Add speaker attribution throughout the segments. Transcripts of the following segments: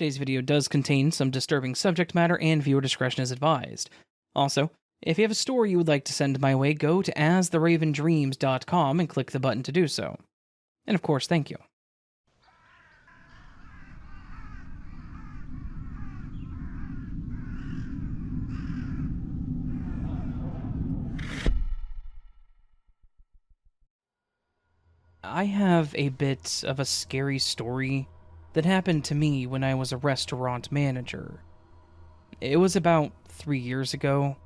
Speaker 1: Today's video does contain some disturbing subject matter and viewer discretion is advised. Also, if you have a story you would like to send my way, go to astheravendreams.com and click the button to do so. And of course, thank you. I have a bit of a scary story that happened to me when I was a restaurant manager. It was about 3 years ago,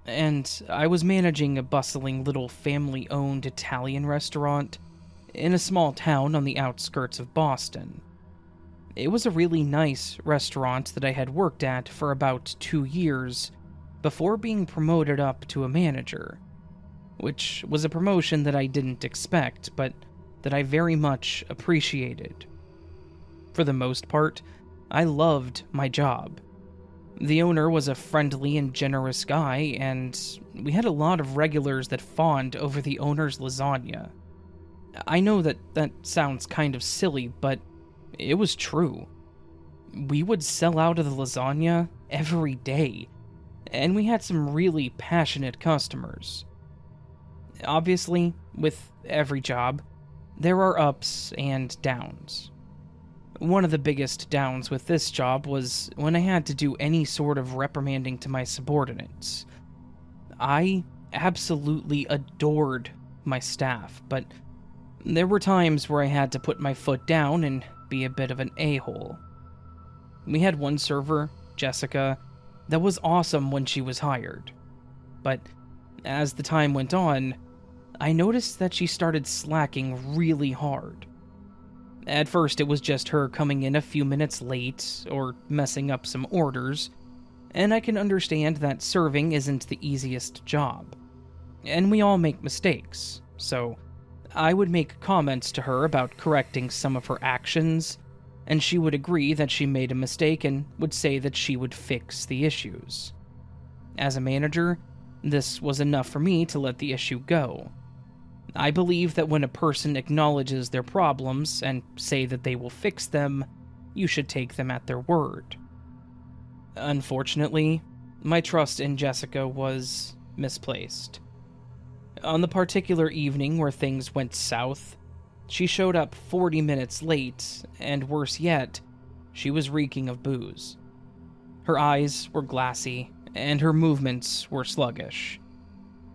Speaker 1: and I was managing a bustling little family-owned Italian restaurant in a small town on the outskirts of Boston. It was a really nice restaurant that I had worked at for about 2 years before being promoted up to a manager, which was a promotion that I didn't expect, but that I very much appreciated. For the most part, I loved my job. The owner was a friendly and generous guy, and we had a lot of regulars that fawned over the owner's lasagna. I know that sounds kind of silly, but it was true. We would sell out of the lasagna every day, and we had some really passionate customers. Obviously, with every job, there are ups and downs. One of the biggest downs with this job was when I had to do any sort of reprimanding to my subordinates. I absolutely adored my staff, but there were times where I had to put my foot down and be a bit of an a-hole. We had one server, Jessica, that was awesome when she was hired, but as the time went on, I noticed that she started slacking really hard. At first, it was just her coming in a few minutes late or messing up some orders, and I can understand that serving isn't the easiest job. And we all make mistakes, so I would make comments to her about correcting some of her actions, and she would agree that she made a mistake and would say that she would fix the issues. As a manager, this was enough for me to let the issue go. I believe that when a person acknowledges their problems and say that they will fix them, you should take them at their word. Unfortunately, my trust in Jessica was misplaced. On the particular evening where things went south, she showed up 40 minutes late, and worse yet, she was reeking of booze. Her eyes were glassy, and her movements were sluggish.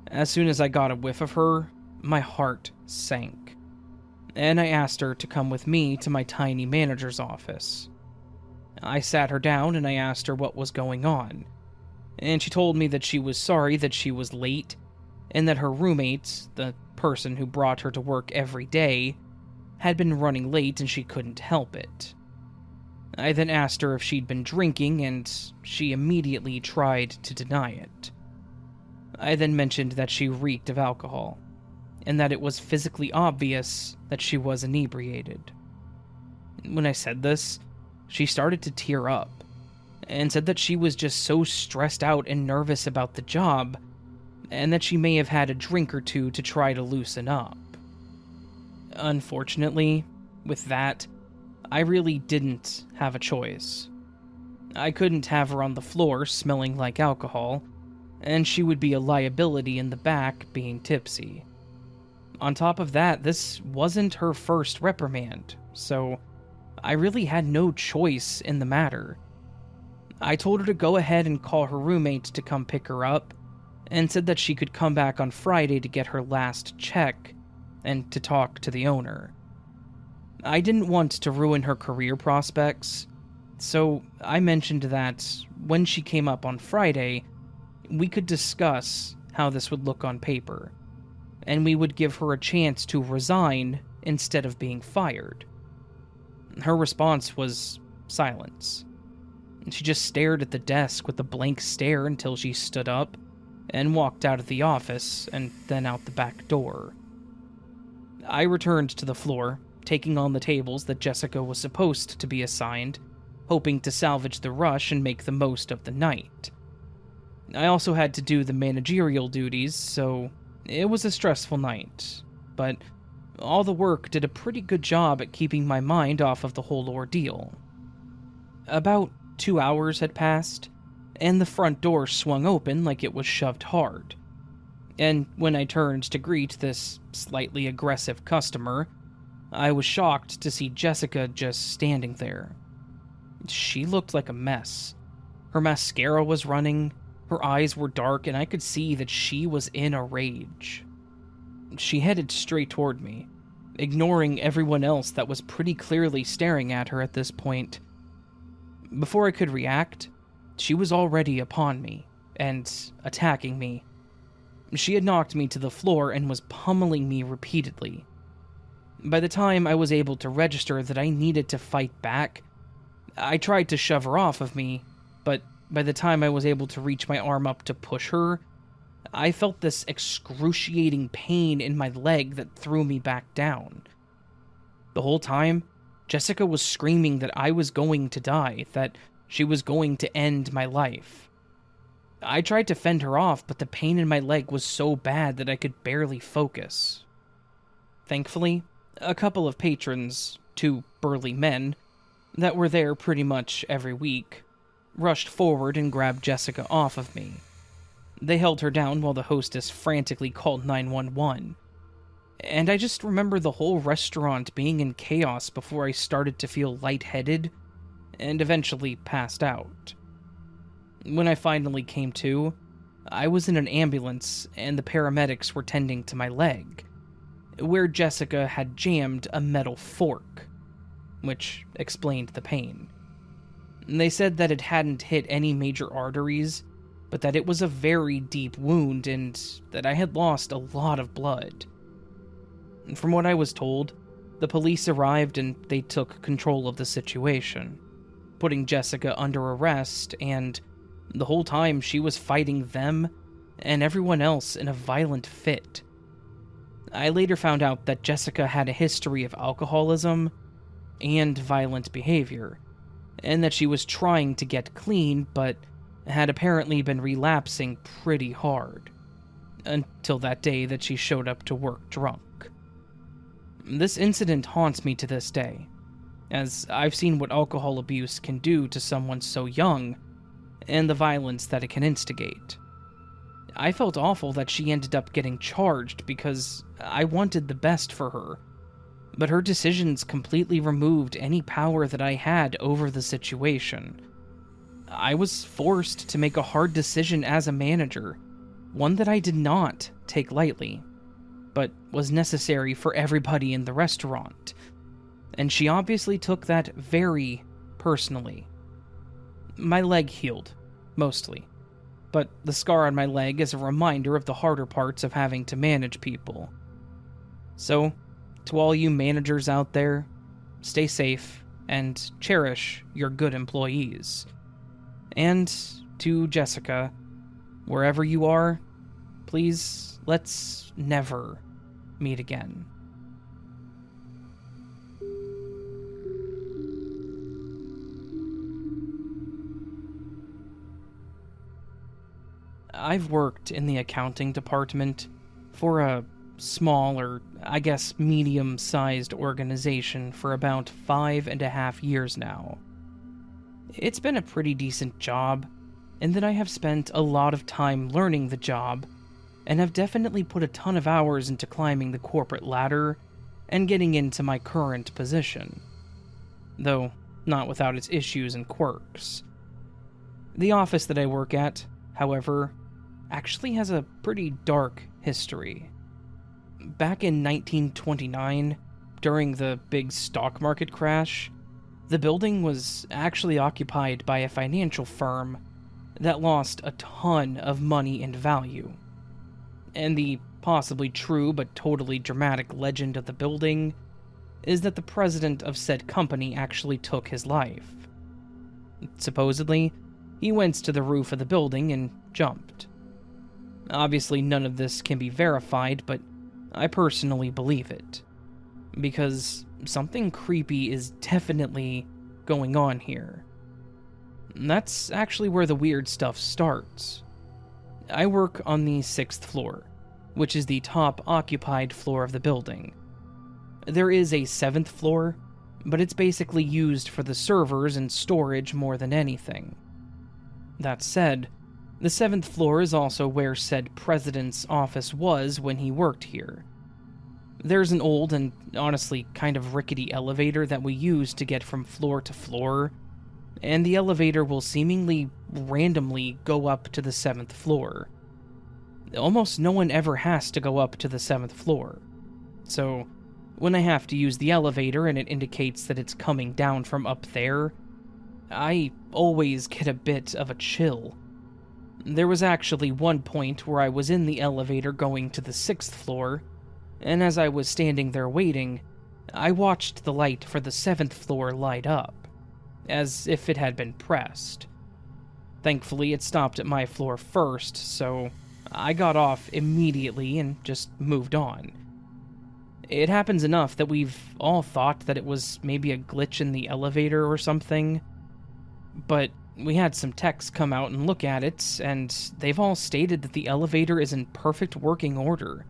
Speaker 1: As soon as I got a whiff of her, my heart sank, and I asked her to come with me to my tiny manager's office. I sat her down and I asked her what was going on, and she told me that she was sorry that she was late, and that her roommate, the person who brought her to work every day, had been running late and she couldn't help it. I then asked her if she'd been drinking, and she immediately tried to deny it. I then mentioned that she reeked of alcohol, and that it was physically obvious that she was inebriated. When I said this, she started to tear up, and said that she was just so stressed out and nervous about the job, and that she may have had a drink or two to try to loosen up. Unfortunately, with that, I really didn't have a choice. I couldn't have her on the floor smelling like alcohol, and she would be a liability in the back being tipsy. On top of that, this wasn't her first reprimand, so I really had no choice in the matter. I told her to go ahead and call her roommate to come pick her up, and said that she could come back on Friday to get her last check and to talk to the owner. I didn't want to ruin her career prospects, so I mentioned that when she came up on Friday, we could discuss how this would look on paper, and we would give her a chance to resign instead of being fired. Her response was silence. She just stared at the desk with a blank stare until she stood up and walked out of the office and then out the back door. I returned to the floor, taking on the tables that Jessica was supposed to be assigned, hoping to salvage the rush and make the most of the night. I also had to do the managerial duties, so it was a stressful night, but all the work did a pretty good job at keeping my mind off of the whole ordeal. About 2 hours had passed, and the front door swung open like it was shoved hard. And when I turned to greet this slightly aggressive customer, I was shocked to see Jessica just standing there. She looked like a mess. Her mascara was running, her eyes were dark, and I could see that she was in a rage. She headed straight toward me, ignoring everyone else that was pretty clearly staring at her at this point. Before I could react, she was already upon me and attacking me. She had knocked me to the floor and was pummeling me repeatedly. By the time I was able to register that I needed to fight back, I tried to shove her off of me, but by the time I was able to reach my arm up to push her, I felt this excruciating pain in my leg that threw me back down. The whole time, Jessica was screaming that I was going to die, that she was going to end my life. I tried to fend her off, but the pain in my leg was so bad that I could barely focus. Thankfully, a couple of patrons, 2 burly men, that were there pretty much every week, rushed forward and grabbed Jessica off of me. They held her down while the hostess frantically called 911. And I just remember the whole restaurant being in chaos before I started to feel lightheaded and eventually passed out. When I finally came to, I was in an ambulance and the paramedics were tending to my leg, where Jessica had jammed a metal fork, which explained the pain. They said that it hadn't hit any major arteries, but that it was a very deep wound and that I had lost a lot of blood. From what I was told, the police arrived and they took control of the situation, putting Jessica under arrest, and the whole time she was fighting them and everyone else in a violent fit. I later found out that Jessica had a history of alcoholism and violent behavior, and that she was trying to get clean, but had apparently been relapsing pretty hard, until that day that she showed up to work drunk. This incident haunts me to this day, as I've seen what alcohol abuse can do to someone so young, and the violence that it can instigate. I felt awful that she ended up getting charged because I wanted the best for her, but her decisions completely removed any power that I had over the situation. I was forced to make a hard decision as a manager, one that I did not take lightly, but was necessary for everybody in the restaurant, and she obviously took that very personally. My leg healed, mostly, but the scar on my leg is a reminder of the harder parts of having to manage people. So, to all you managers out there, stay safe and cherish your good employees. And to Jessica, wherever you are, please let's never meet again. I've worked in the accounting department for a small, or I guess medium-sized organization for about 5.5 years now. It's been a pretty decent job, in that I have spent a lot of time learning the job, and have definitely put a ton of hours into climbing the corporate ladder and getting into my current position. Though not without its issues and quirks. The office that I work at, however, actually has a pretty dark history. Back in 1929, during the big stock market crash, the building was actually occupied by a financial firm that lost a ton of money and value. And the possibly true but totally dramatic legend of the building is that the president of said company actually took his life. Supposedly, he went to the roof of the building and jumped. Obviously, none of this can be verified, but I personally believe it, because something creepy is definitely going on here. And that's actually where the weird stuff starts. I work on the 6th floor, which is the top occupied floor of the building. There is a 7th floor, but it's basically used for the servers and storage more than anything. That said, the 7th floor is also where said president's office was when he worked here. There's an old and honestly kind of rickety elevator that we use to get from floor to floor, and the elevator will seemingly randomly go up to the 7th floor. Almost no one ever has to go up to the 7th floor, so when I have to use the elevator and it indicates that it's coming down from up there, I always get a bit of a chill. There was actually one point where I was in the elevator going to the 6th floor, and as I was standing there waiting, I watched the light for the 7th floor light up, as if it had been pressed. Thankfully, it stopped at my floor first, so I got off immediately and just moved on. It happens enough that we've all thought that it was maybe a glitch in the elevator or something, but we had some techs come out and look at it, and they've all stated that the elevator is in perfect working order.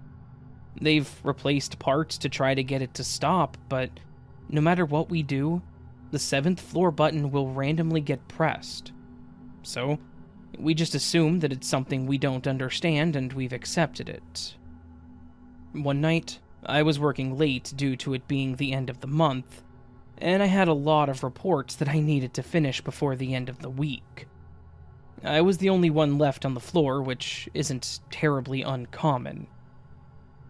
Speaker 1: They've replaced parts to try to get it to stop, but no matter what we do, the 7th floor button will randomly get pressed. So, we just assume that it's something we don't understand and we've accepted it. One night, I was working late due to it being the end of the month, and I had a lot of reports that I needed to finish before the end of the week. I was the only one left on the floor, which isn't terribly uncommon.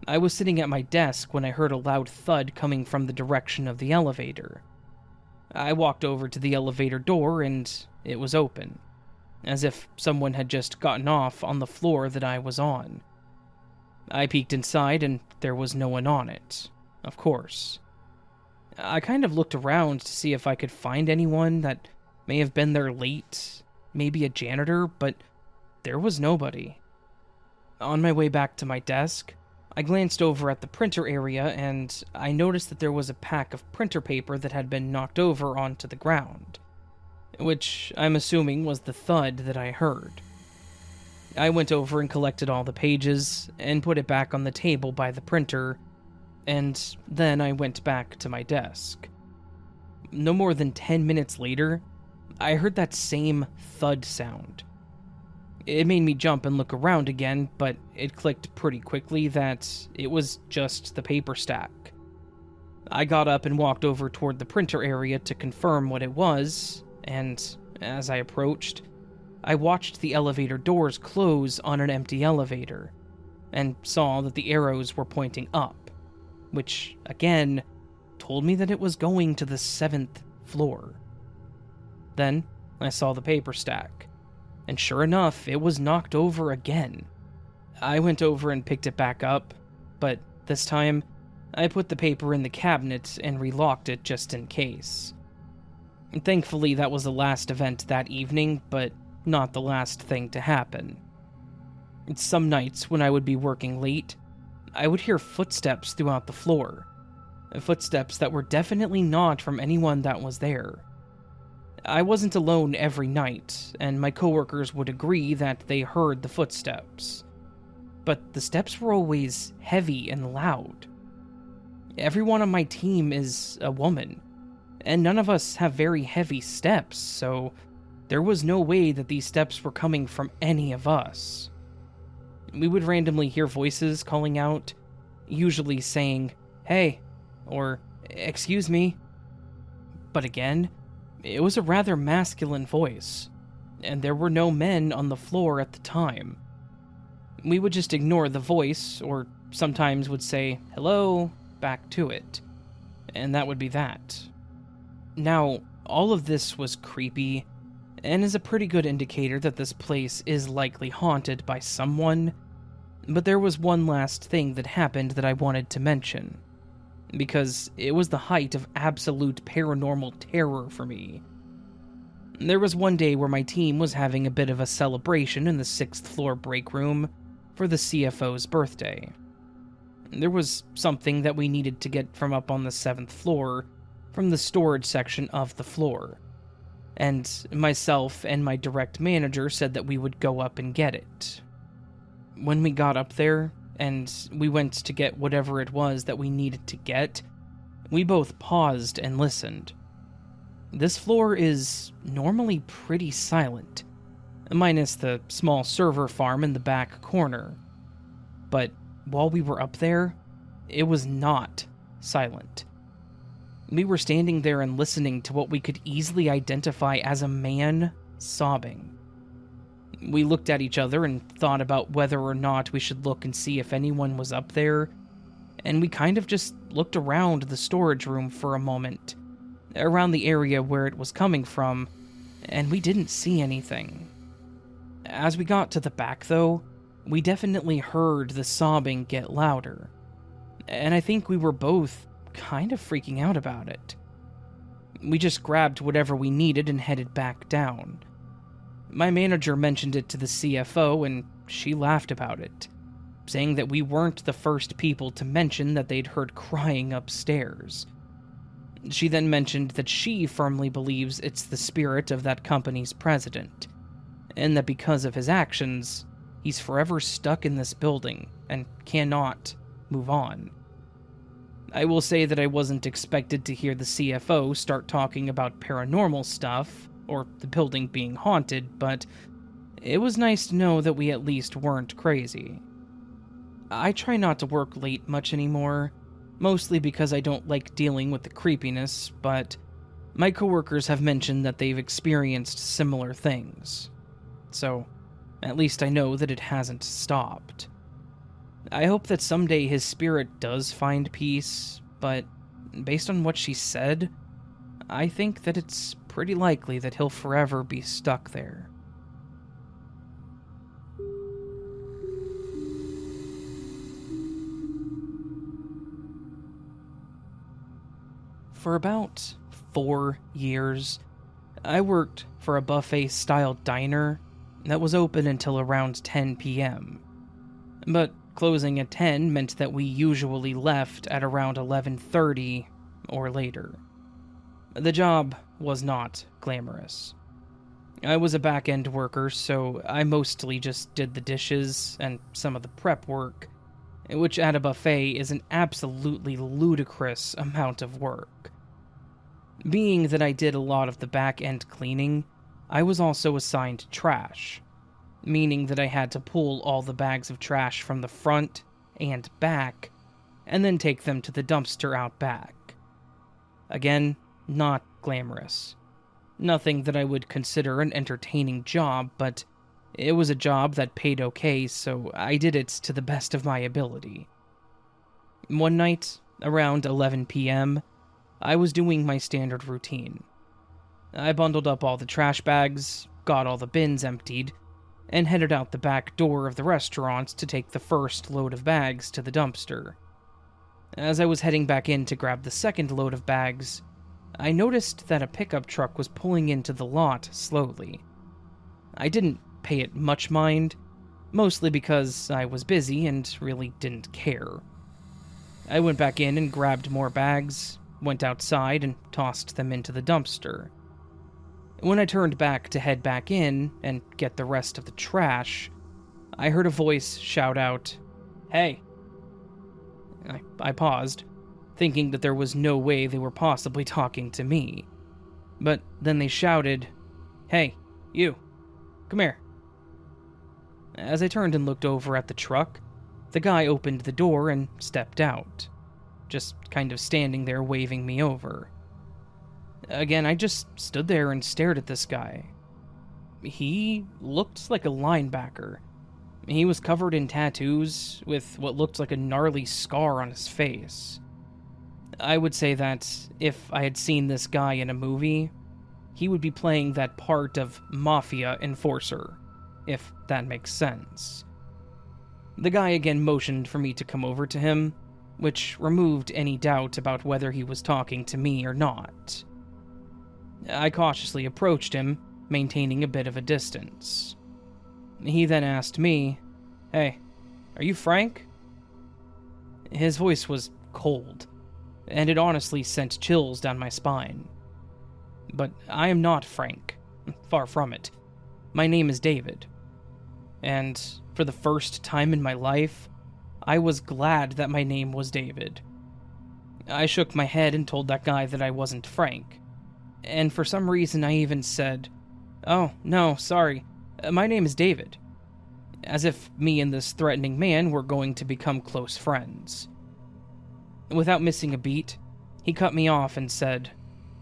Speaker 1: I was sitting at my desk when I heard a loud thud coming from the direction of the elevator. I walked over to the elevator door and it was open, as if someone had just gotten off on the floor that I was on. I peeked inside and there was no one on it, of course. I kind of looked around to see if I could find anyone that may have been there late, maybe a janitor, but there was nobody. On my way back to my desk, I glanced over at the printer area and I noticed that there was a pack of printer paper that had been knocked over onto the ground, which I'm assuming was the thud that I heard. I went over and collected all the pages and put it back on the table by the printer, and then I went back to my desk. No more than 10 minutes later, I heard that same thud sound. It made me jump and look around again, but it clicked pretty quickly that it was just the paper stack. I got up and walked over toward the printer area to confirm what it was, and as I approached, I watched the elevator doors close on an empty elevator, and saw that the arrows were pointing up, which, again, told me that it was going to the 7th floor. Then, I saw the paper stack, and sure enough, it was knocked over again. I went over and picked it back up, but this time, I put the paper in the cabinet and relocked it just in case. And thankfully, that was the last event that evening, but not the last thing to happen. Some nights, when I would be working late, I would hear footsteps throughout the floor. Footsteps that were definitely not from anyone that was there. I wasn't alone every night, and my coworkers would agree that they heard the footsteps. But the steps were always heavy and loud. Everyone on my team is a woman, and none of us have very heavy steps, so there was no way that these steps were coming from any of us. We would randomly hear voices calling out, usually saying, "Hey," or "Excuse me." But again, it was a rather masculine voice, and there were no men on the floor at the time. We would just ignore the voice, or sometimes would say, "Hello," back to it, and that would be that. Now, all of this was creepy, and is a pretty good indicator that this place is likely haunted by someone, but there was one last thing that happened that I wanted to mention, because it was the height of absolute paranormal terror for me. There was one day where my team was having a bit of a celebration in the 6th floor break room for the CFO's birthday. There was something that we needed to get from up on the 7th floor, from the storage section of the floor, and myself and my direct manager said that we would go up and get it. When we got up there, and we went to get whatever it was that we needed to get, We both paused and listened. This floor is normally pretty silent, minus the small server farm in the back corner. But while we were up there, it was not silent. We were standing there and listening to what we could easily identify as a man sobbing. We looked at each other and thought about whether or not we should look and see if anyone was up there, and we kind of just looked around the storage room for a moment, around the area where it was coming from, and we didn't see anything. As we got to the back, though, we definitely heard the sobbing get louder, and I think we were both kind of freaking out about it. We just grabbed whatever we needed and headed back down. My manager mentioned it to the CFO, and she laughed about it, saying that we weren't the first people to mention that they'd heard crying upstairs. She then mentioned that she firmly believes it's the spirit of that company's president, and that because of his actions, he's forever stuck in this building and cannot move on. I will say that I wasn't expected to hear the CFO start talking about paranormal stuff, or the building being haunted, but it was nice to know that we at least weren't crazy. I try not to work late much anymore, mostly because I don't like dealing with the creepiness, but my coworkers have mentioned that they've experienced similar things. So, at least I know that it hasn't stopped. I hope that someday his spirit does find peace, but based on what she said, I think that it's pretty likely that he'll forever be stuck there. For about 4 years, I worked for a buffet-style diner that was open until around 10 p.m. But closing at 10 meant that we usually left at around 11:30 or later. The job was not glamorous. I was a back-end worker, so I mostly just did the dishes and some of the prep work, which at a buffet is an absolutely ludicrous amount of work. Being that I did a lot of the back-end cleaning, I was also assigned trash, meaning that I had to pull all the bags of trash from the front and back, and then take them to the dumpster out back. Again, not glamorous. Nothing that I would consider an entertaining job, but it was a job that paid okay, so I did it to the best of my ability. One night, around 11 p.m., I was doing my standard routine. I bundled up all the trash bags, got all the bins emptied, and headed out the back door of the restaurant to take the first load of bags to the dumpster. As I was heading back in to grab the second load of bags, I noticed that a pickup truck was pulling into the lot slowly. I didn't pay it much mind, mostly because I was busy and really didn't care. I went back in and grabbed more bags, went outside and tossed them into the dumpster. When I turned back to head back in and get the rest of the trash, I heard a voice shout out, "Hey!" I paused, thinking that there was no way they were possibly talking to me. But then they shouted, "Hey, you, come here." As I turned and looked over at the truck, the guy opened the door and stepped out, just kind of standing there waving me over. Again, I just stood there and stared at this guy. He looked like a linebacker. He was covered in tattoos, with what looked like a gnarly scar on his face. I would say that if I had seen this guy in a movie, he would be playing that part of mafia enforcer, if that makes sense. The guy again motioned for me to come over to him, which removed any doubt about whether he was talking to me or not. I cautiously approached him, maintaining a bit of a distance. He then asked me, "Hey, are you Frank?" His voice was cold, and it honestly sent chills down my spine. But I am not Frank. Far from it. My name is David. And for the first time in my life, I was glad that my name was David. I shook my head and told that guy that I wasn't Frank. And for some reason I even said, "Oh, no, sorry. My name is David." As if me and this threatening man were going to become close friends. Without missing a beat, he cut me off and said,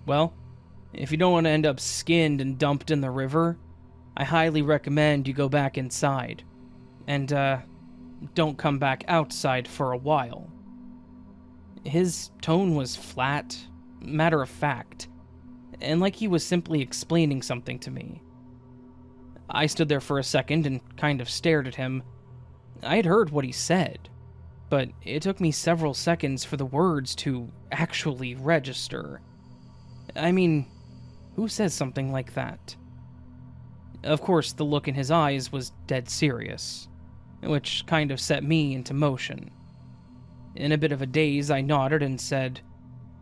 Speaker 1: "Well, if you don't want to end up skinned and dumped in the river, I highly recommend you go back inside. And, don't come back outside for a while." His tone was flat, matter of fact, and like he was simply explaining something to me. I stood there for a second and kind of stared at him. I had heard what he said, but it took me several seconds for the words to actually register. I mean, who says something like that? Of course, the look in his eyes was dead serious, which kind of set me into motion. In a bit of a daze, I nodded and said,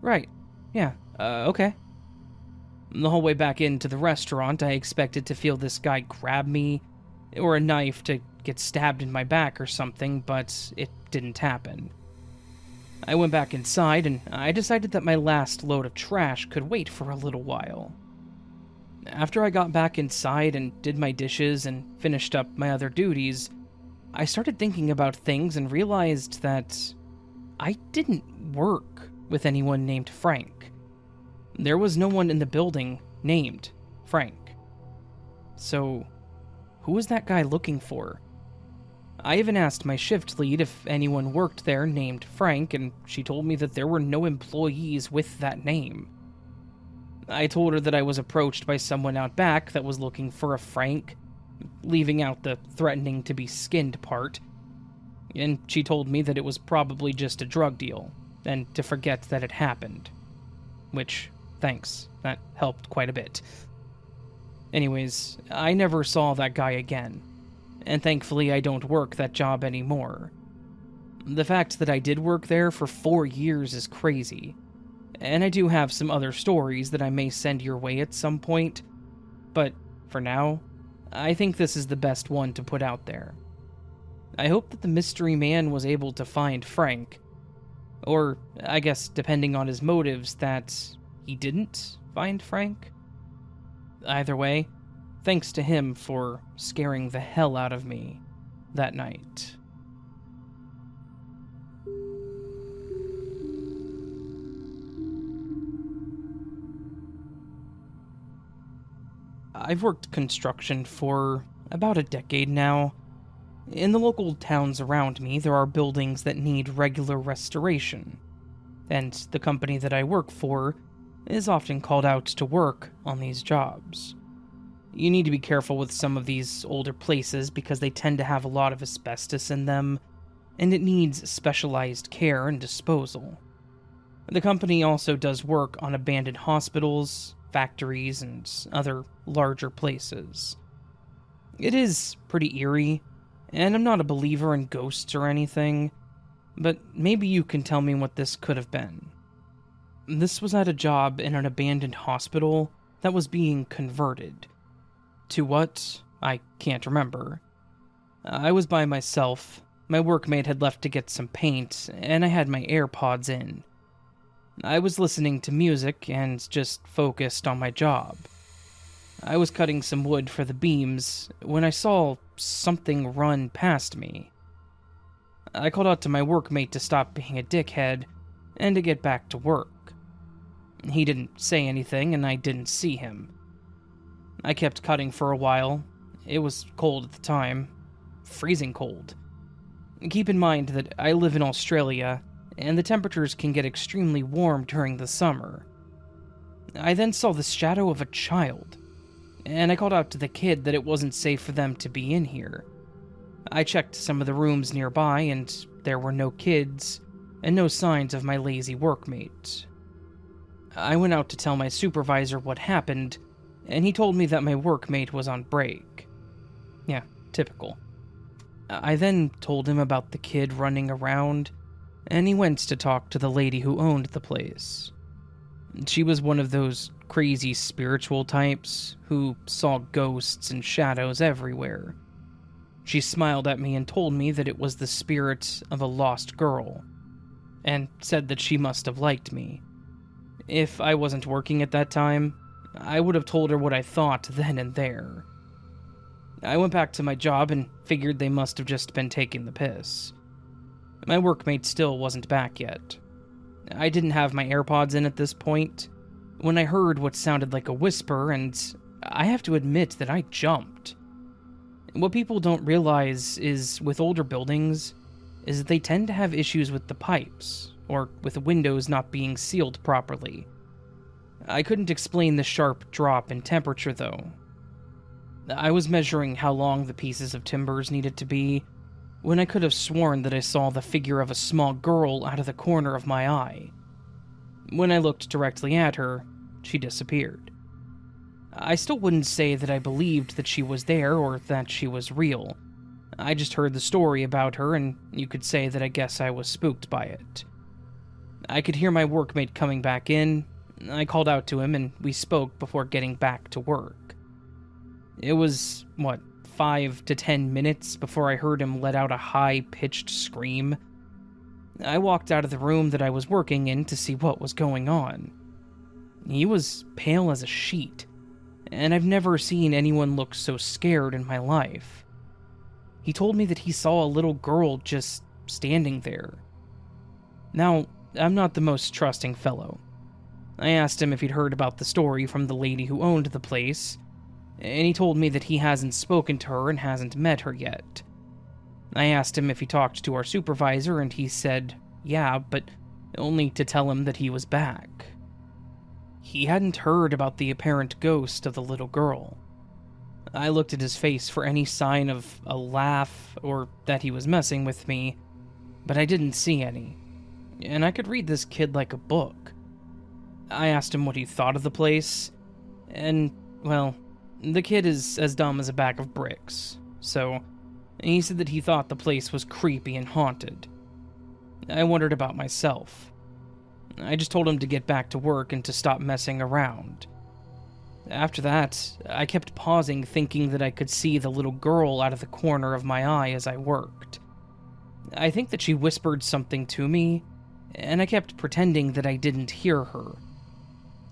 Speaker 1: "Right, yeah, okay." The whole way back into the restaurant, I expected to feel this guy grab me, or a knife to get stabbed in my back or something, but it didn't happen. I went back inside, and I decided that my last load of trash could wait for a little while. After I got back inside and did my dishes and finished up my other duties, I started thinking about things and realized that I didn't work with anyone named Frank. There was no one in the building named Frank. So, who was that guy looking for? I even asked my shift lead if anyone worked there named Frank, and she told me that there were no employees with that name. I told her that I was approached by someone out back that was looking for a Frank, leaving out the threatening to be skinned part, and she told me that it was probably just a drug deal, and to forget that it happened. Which, thanks, that helped quite a bit. Anyways, I never saw that guy again, and thankfully I don't work that job anymore. The fact that I did work there for 4 years is crazy, and I do have some other stories that I may send your way at some point, but for now, I think this is the best one to put out there. I hope that the mystery man was able to find Frank, or I guess depending on his motives that he didn't find Frank. Either way, thanks to him for scaring the hell out of me that night. I've worked construction for about a decade now. In the local towns around me, there are buildings that need regular restoration, and the company that I work for is often called out to work on these jobs. You need to be careful with some of these older places because they tend to have a lot of asbestos in them, and it needs specialized care and disposal. The company also does work on abandoned hospitals, factories, and other larger places. It is pretty eerie, and I'm not a believer in ghosts or anything, but maybe you can tell me what this could have been. This was at a job in an abandoned hospital that was being converted. To what? I can't remember. I was by myself. My workmate had left to get some paint, and I had my AirPods in. I was listening to music and just focused on my job. I was cutting some wood for the beams when I saw something run past me. I called out to my workmate to stop being a dickhead and to get back to work. He didn't say anything and I didn't see him. I kept cutting for a while. It was cold at the time. Freezing cold. Keep in mind that I live in Australia, and the temperatures can get extremely warm during the summer. I then saw the shadow of a child, and I called out to the kid that it wasn't safe for them to be in here. I checked some of the rooms nearby, and there were no kids, and no signs of my lazy workmate. I went out to tell my supervisor what happened, and he told me that my workmate was on break. Yeah, typical. I then told him about the kid running around, and he went to talk to the lady who owned the place. She was one of those crazy spiritual types who saw ghosts and shadows everywhere. She smiled at me and told me that it was the spirit of a lost girl. and said that she must have liked me. If I wasn't working at that time, I would have told her what I thought then and there. I went back to my job and figured they must have just been taking the piss. My workmate still wasn't back yet. I didn't have my AirPods in at this point when I heard what sounded like a whisper, and I have to admit that I jumped. What people don't realize is, with older buildings, is that they tend to have issues with the pipes, or with the windows not being sealed properly. I couldn't explain the sharp drop in temperature, though. I was measuring how long the pieces of timbers needed to be, when I could have sworn that I saw the figure of a small girl out of the corner of my eye. When I looked directly at her, she disappeared. I still wouldn't say that I believed that she was there or that she was real. I just heard the story about her, and you could say that I guess I was spooked by it. I could hear my workmate coming back in. I called out to him, and we spoke before getting back to work. It was, 5 to 10 minutes before I heard him let out a high-pitched scream. I walked out of the room that I was working in to see what was going on. He was pale as a sheet, and I've never seen anyone look so scared in my life. He told me that he saw a little girl just standing there. Now, I'm not the most trusting fellow. I asked him if he'd heard about the story from the lady who owned the place, and he told me that he hasn't spoken to her and hasn't met her yet. I asked him if he talked to our supervisor, and he said, yeah, but only to tell him that he was back. He hadn't heard about the apparent ghost of the little girl. I looked at his face for any sign of a laugh or that he was messing with me, but I didn't see any. And I could read this kid like a book. I asked him what he thought of the place, and, well, the kid is as dumb as a bag of bricks, so he said that he thought the place was creepy and haunted. I wondered about myself. I just told him to get back to work and to stop messing around. After that, I kept pausing, thinking that I could see the little girl out of the corner of my eye as I worked. I think that she whispered something to me, and I kept pretending that I didn't hear her.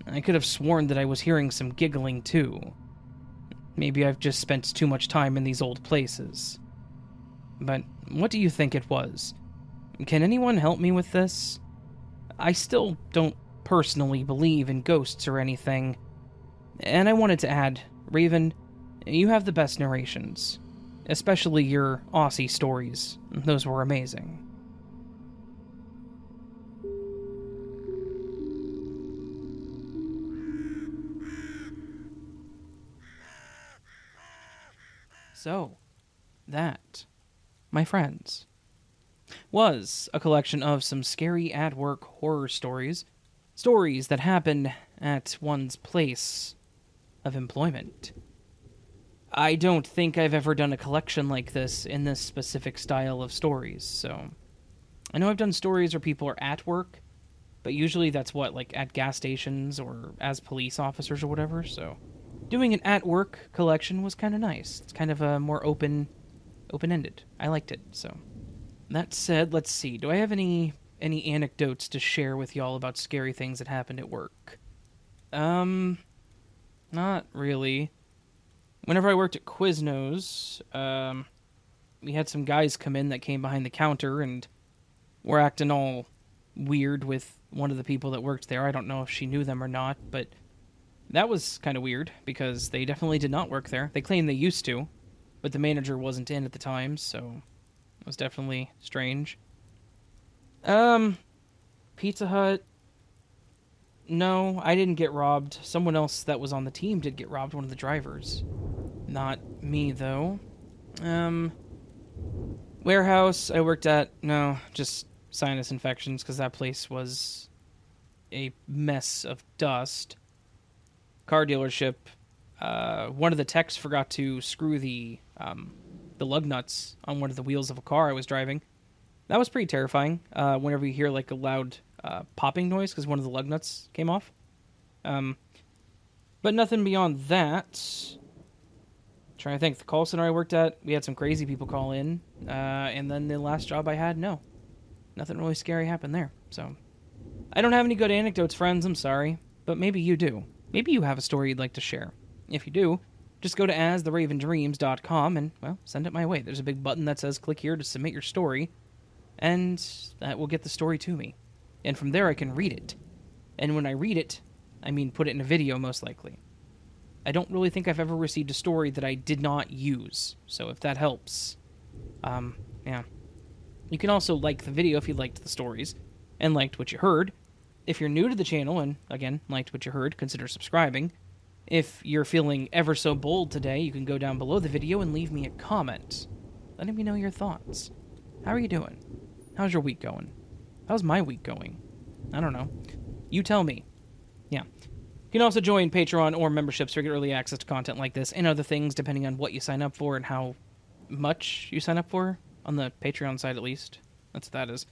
Speaker 1: I could have sworn that I was hearing some giggling too. Maybe I've just spent too much time in these old places. But what do you think it was? Can anyone help me with this? I still don't personally believe in ghosts or anything. And I wanted to add, Raven, you have the best narrations. Especially your Aussie stories. Those were amazing. So, that, my friends, was a collection of some scary at-work horror stories. Stories that happen at one's place of employment. I don't think I've ever done a collection like this in this specific style of stories, so... I know I've done stories where people are at work, but usually that's at gas stations or as police officers or whatever, so... Doing an at-work collection was kind of nice. It's kind of a more open-ended. I liked it, so... That said, let's see. Do I have any anecdotes to share with y'all about scary things that happened at work? Not really. Whenever I worked at Quiznos, we had some guys come in that came behind the counter and were acting all weird with one of the people that worked there. I don't know if she knew them or not, but that was kind of weird because they definitely did not work there. They claimed they used to, but the manager wasn't in at the time, so it was definitely strange. Pizza Hut. No, I didn't get robbed. Someone else that was on the team did get robbed, one of the drivers. Not me, though. Warehouse I worked at, no, just sinus infections, because that place was a mess of dust. Car dealership, one of the techs forgot to screw the lug nuts on one of the wheels of a car I was driving. That was pretty terrifying, whenever you hear, a loud popping noise, because one of the lug nuts came off. But nothing beyond that. Trying to think, the call center I worked at, we had some crazy people call in, and then the last job I had, no. nothing really scary happened there. So, I don't have any good anecdotes, friends, I'm sorry. But maybe you do. Maybe you have a story you'd like to share. If you do, just go to astheravendreams.com and, well, send it my way. There's a big button that says click here to submit your story, and that will get the story to me. And from there I can read it. And when I read it, I mean put it in a video most likely. I don't really think I've ever received a story that I did not use, so if that helps, yeah. You can also like the video if you liked the stories and liked what you heard. If you're new to the channel and, again, liked what you heard, consider subscribing. If you're feeling ever so bold today, you can go down below the video and leave me a comment, letting me know your thoughts. How are you doing? How's your week going? How's my week going? I don't know. You tell me. Yeah. You can also join Patreon or memberships to get early access to content like this and other things depending on what you sign up for and how much you sign up for, on the Patreon side at least. That's what that is.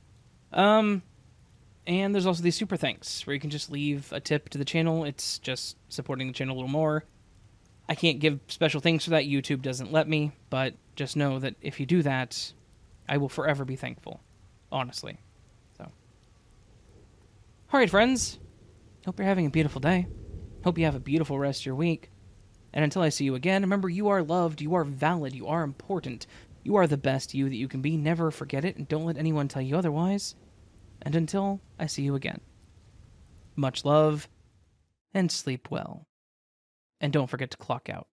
Speaker 1: And there's also these super thanks, where you can just leave a tip to the channel. It's just supporting the channel a little more. I can't give special things for that. YouTube doesn't let me, but just know that if you do that, I will forever be thankful. Honestly. So. Alright, friends. Hope you're having a beautiful day. Hope you have a beautiful rest of your week. And until I see you again, remember you are loved, you are valid, you are important. You are the best you that you can be. Never forget it, and don't let anyone tell you otherwise. And until I see you again, much love, and sleep well. And don't forget to clock out.